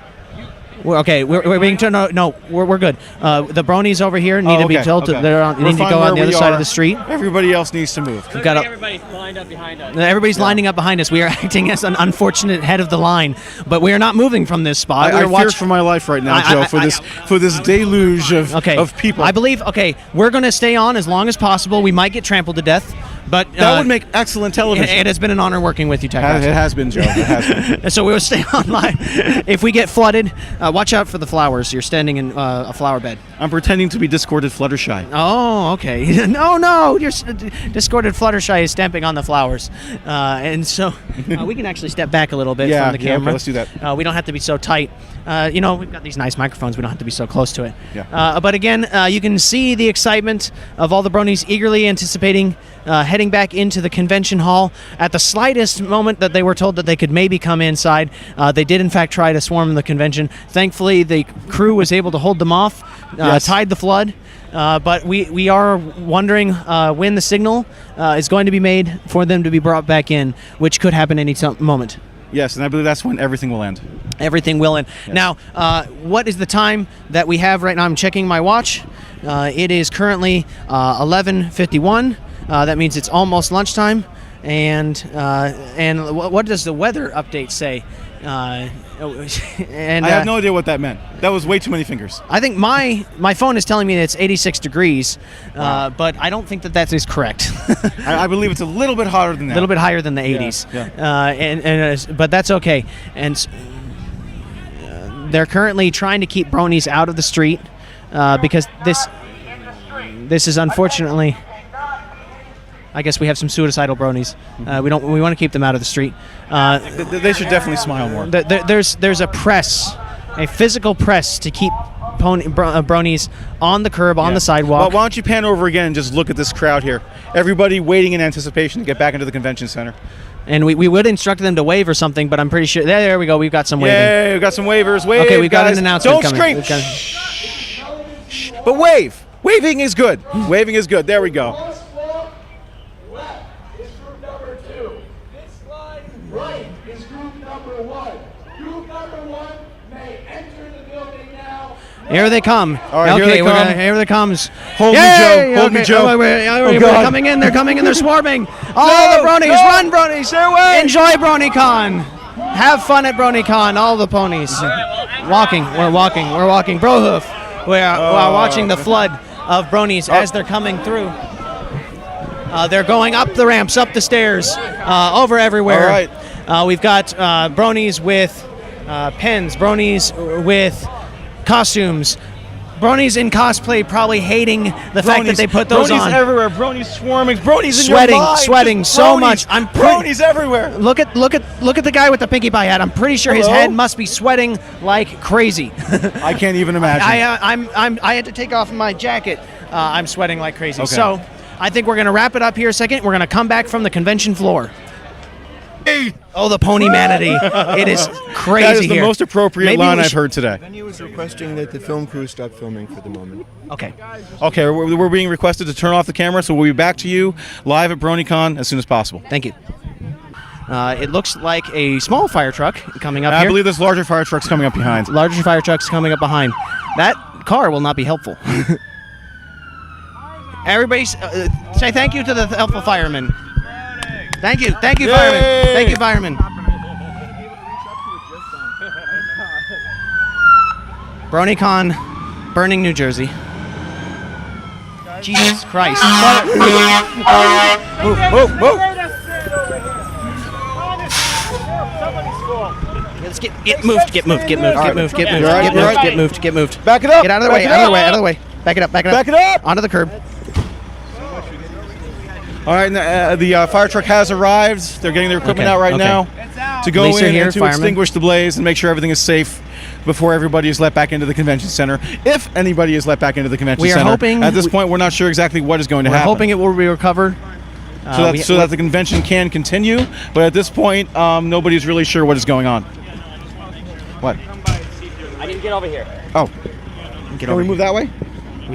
We're being turned. No, we're good. The bronies over here need to be told to. They need to go on the other side of the street. Everybody else needs to move. We've got everybody lined up behind us. Everybody's lining up behind us. We are acting as an unfortunate head of the line, but we are not moving from this spot. I fear for my life right now, Joe, for this deluge of people. I believe. Okay, we're going to stay on as long as possible. We might get trampled to death, but that would make excellent television. It has been an honor working with you, Tech. It has been, Joe. It has been. So we will stay on live. If we get flooded, watch out for the flowers. You're standing in a flower bed. I'm pretending to be discorded Fluttershy. Oh, okay. No. Your discorded Fluttershy is stamping on the flowers. And so we can actually step back a little bit from the camera. Okay, let's do that. We don't have to be so tight. We've got these nice microphones. We don't have to be so close to it. Yeah. But again, you can see the excitement of all the bronies eagerly anticipating heading back into the convention hall. At the slightest moment that they were told that they could maybe come inside, they did in fact try to swarm the convention. Thankfully, the crew was able to hold them off, tide the flood. But we are wondering when the signal is going to be made for them to be brought back in, which could happen any moment. Yes, and I believe that's when everything will end. Everything will end. Yes. Now, what is the time that we have right now? I'm checking my watch. It is currently 11:51. That means it's almost lunchtime. And what does the weather update say? I have no idea what that meant. That was way too many fingers. I think my phone is telling me that it's 86 degrees, but I don't think that is correct. I believe it's a little bit hotter than that. A little bit higher than the 80s. Yeah. But that's okay. And they're currently trying to keep bronies out of the street because this is unfortunately. I guess we have some suicidal bronies. We want to keep them out of the street. They should definitely smile more. There's a physical press to keep bronies on the curb, on the sidewalk. Well, why don't you pan over again and just look at this crowd here? Everybody waiting in anticipation to get back into the convention center. And we would instruct them to wave or something, but I'm pretty sure. There we go. We've got some waving. Yeah, we've got some wavers. Wave, okay, we've got guys. an announcement coming. Don't scream. Shh. But wave. Waving is good. Waving is good. There we go. Here they come. All right, here they comes. Hold me, Joe. Hold me, Joe. They're coming in. They're coming in. They're swarming. All the bronies. Run, bronies. Stay away. Enjoy BronyCon. Have fun at BronyCon. All the ponies. Walking. We're walking. Brohoof. We're watching the flood of bronies as they're coming through. They're going up the ramps, up the stairs, over everywhere. All right. We've got bronies with pens, bronies with costumes, bronies in cosplay probably hating the fact that they put those on. Bronies everywhere, bronies swarming, bronies in sweating, your mind. sweating so much. Bronies everywhere. Look at the guy with the Pinkie Pie hat. I'm pretty sure his head must be sweating like crazy. I can't even imagine. I had to take off my jacket. I'm sweating like crazy. Okay. So I think we're going to wrap it up here a second. We're going to come back from the convention floor. Oh, the pony manatee. It is crazy. That is the here. most appropriate line I've heard today. The venue is requesting that the film crew stop filming for the moment. Okay. Okay, we're being requested to turn off the camera, so we'll be back to you live at BronyCon as soon as possible. Thank you. It looks like a small fire truck coming up here. I believe there's larger fire trucks coming up behind. Larger fire trucks coming up behind. That car will not be helpful. Everybody say thank you to the helpful firemen. Thank you, firemen. Thank you, firemen. BronyCon, Burning, New Jersey. Jesus Christ. Move. Let's get moved. Back it up. Get out of the way. Back it up. Back it up. Onto the curb. All right, the fire truck has arrived. They're getting their equipment out right now to go in and to extinguish the blaze and make sure everything is safe before everybody is let back into the convention center. If anybody is let back into the convention center. Hoping, at this point, we're not sure exactly what is going to happen. We're hoping it will be recovered. So that the convention can continue. But at this point, nobody's really sure what is going on. What? I need to get over here. Oh. Can we move that way?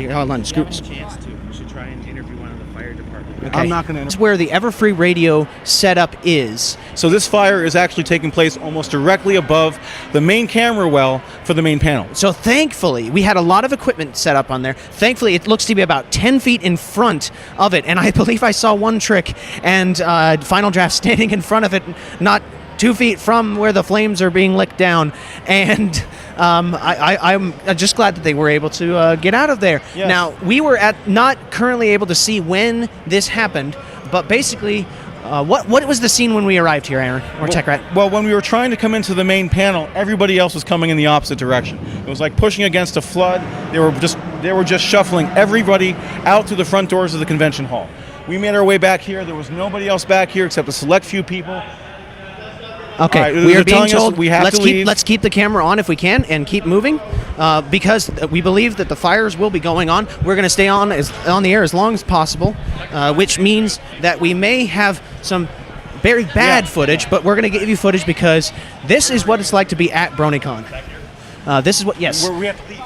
Hold on. We should try and interview one of the fire department. Okay. I'm not going to. It's where the Everfree radio setup is. So this fire is actually taking place almost directly above the main camera well for the main panel. So thankfully, we had a lot of equipment set up on there. Thankfully, it looks to be about 10 feet in front of it, and I believe I saw one trick and Final Draft standing in front of it, not 2 feet from where the flames are being licked down, and I'm just glad that they were able to get out of there. Yes. Now, we were not currently able to see when this happened, but basically, what was the scene when we arrived here, Aaron, or Tech Rat? Well, when we were trying to come into the main panel, everybody else was coming in the opposite direction. It was like pushing against a flood. They were just shuffling everybody out through the front doors of the convention hall. We made our way back here. There was nobody else back here except a select few people. Okay, right, we are being told we have to leave. Let's keep the camera on if we can and keep moving, because we believe that the fires will be going on. We're going to stay on the air as long as possible, which means that we may have some very bad footage, but we're going to give you footage because this is what it's like to be at BronyCon. This is what, yes.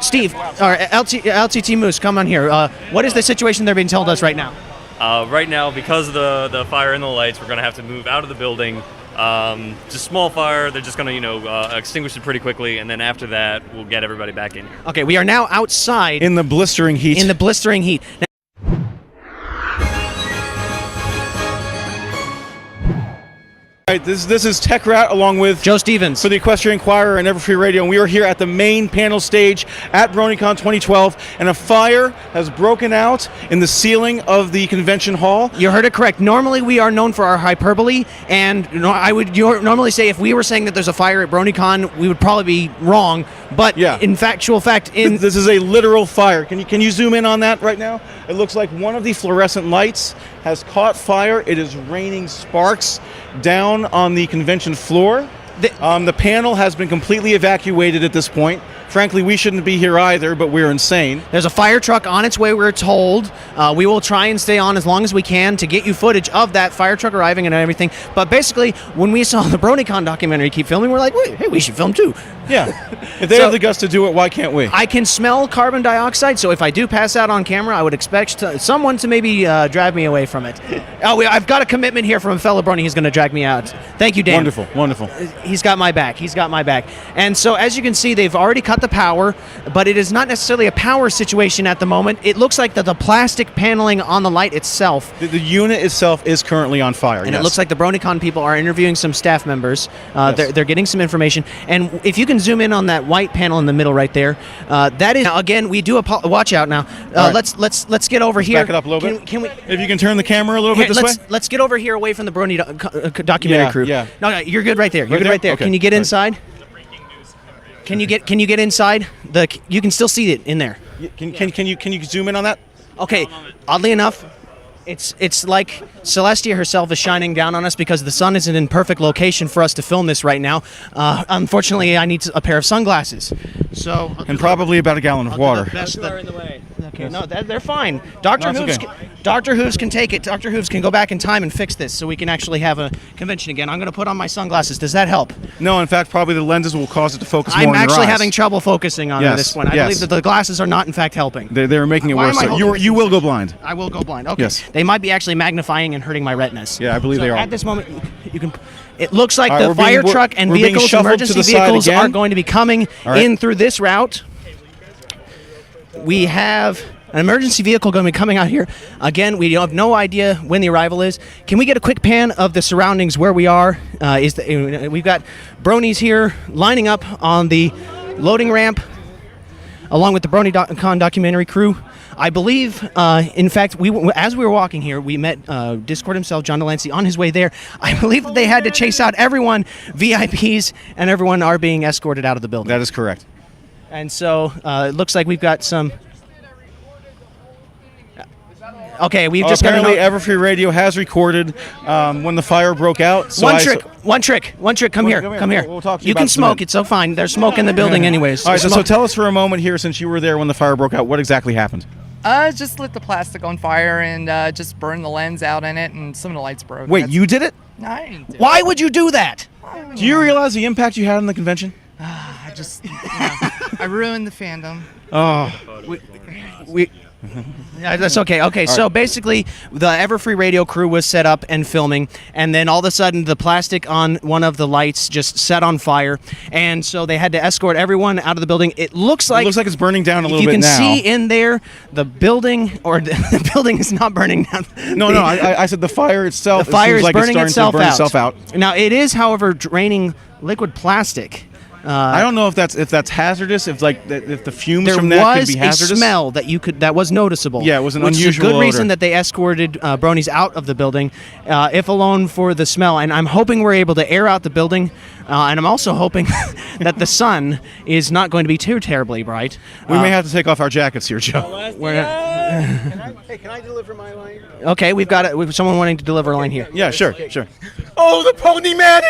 Steve, or LTT Moose, come on here. What is the situation they're being told us right now? Right now, because of the fire and the lights, we're going to have to move out of the building. Just small fire. They're just going to, extinguish it pretty quickly, and then after that, we'll get everybody back in here. Okay, we are now outside. In the blistering heat. In the blistering heat. Right, this is Tech Rat along with Joe Stevens for the Equestrian Inquirer and Everfree Radio, and we are here at the main panel stage at BronyCon 2012, and a fire has broken out in the ceiling of the convention hall. You heard it correct. Normally we are known for our hyperbole, and I would normally say if we were saying that there's a fire at BronyCon, we would probably be wrong, but in factual fact... This is a literal fire. Can you zoom in on that right now? It looks like one of the fluorescent lights has caught fire. It is raining sparks down on the convention floor. The panel has been completely evacuated at this point. Frankly, we shouldn't be here either, but we're insane. There's a fire truck on its way, we're told. We will try and stay on as long as we can to get you footage of that fire truck arriving and everything. But basically, when we saw the BronyCon documentary keep filming, we're like, wait, hey, we should film too. Yeah. If they have the guts to do it, why can't we? I can smell carbon dioxide, so if I do pass out on camera, I would expect someone to maybe drag me away from it. I've got a commitment here from a fellow Brony. He's going to drag me out. Thank you, Dan. Wonderful, wonderful. He's got my back. He's got my back. And so, as you can see, they've already cut the power, but it is not necessarily a power situation at the moment. It looks like the plastic paneling on the light itself. The unit itself is currently on fire, and it looks like the BronyCon people are interviewing some staff members. They're getting some information. And if you can zoom in on that white panel in the middle right there, that is, again, we do watch out now. Right. Let's get over here. Back it up a little bit. Can we? If you can turn the camera a little bit this way. Let's get over here away from the Brony documentary crew. Yeah. No, you're good right there. You're good right there. Okay. Can you get inside? Can you get inside? You can still see it in there. Can you zoom in on that? Okay. Oddly enough, it's like Celestia herself is shining down on us because the sun isn't in perfect location for us to film this right now. Unfortunately, I need a pair of sunglasses. So and probably about a gallon of water. In the way. Okay, no, they're fine. Dr. Hooves can take it. Dr. Hooves can go back in time and fix this so we can actually have a convention again. I'm going to put on my sunglasses. Does that help? No, in fact, probably the lenses will cause it to focus more I'm on your actually eyes. having trouble focusing on this one. I believe that the glasses are not, in fact, helping. They're making it worse. You will go blind. I will go blind. Okay. Yes. They might be actually magnifying and hurting my retinas. Yeah, I believe they are. At this moment, you can. It looks like All right, the fire truck and vehicles, emergency vehicles, are going to be coming in through this route. We have an emergency vehicle going to be coming out here. Again, we have no idea when the arrival is. Can we get a quick pan of the surroundings where we are? We've got Bronies here lining up on the loading ramp, along with the BronyCon documentary crew. I believe, in fact, as we were walking here, we met Discord himself, John Delancey, on his way there. I believe that they had to chase out everyone. VIPs and everyone are being escorted out of the building. That is correct. And so it looks like we've got some... Okay, we've just apparently Everfree Radio has recorded when the fire broke out. So One trick. Come here. We'll talk to you You about can it smoke. It's so fine. There's smoke in the building anyways. All right, so tell us for a moment here, since you were there when the fire broke out, what exactly happened? Just lit the plastic on fire and just burned the lens out in it, and some of the lights broke. Wait, you did it? No, I didn't do it. Why would you do that? Do you realize the impact you had on the convention? I just, I ruined the fandom. Oh, Yeah, that's okay. Okay, so basically, the Everfree radio crew was set up and filming, and then all of a sudden, the plastic on one of the lights just set on fire, and so they had to escort everyone out of the building. It looks like it's burning down a little bit now. You can see in there the building, or the building is not burning down. No, I said the fire itself. The fire is like burning itself out. Now it is, however, draining liquid plastic. I don't know if that's hazardous. If the fumes from that could be hazardous. There was a smell that was noticeable. Yeah, it was an which unusual is a good odor. reason that they escorted bronies out of the building, if alone for the smell. And I'm hoping we're able to air out the building, and I'm also hoping that the sun is not going to be too terribly bright. We may have to take off our jackets here, Joe. Can I deliver my line? Okay, we've got someone wanting to deliver a line here. Yeah, sure. Oh, the pony man!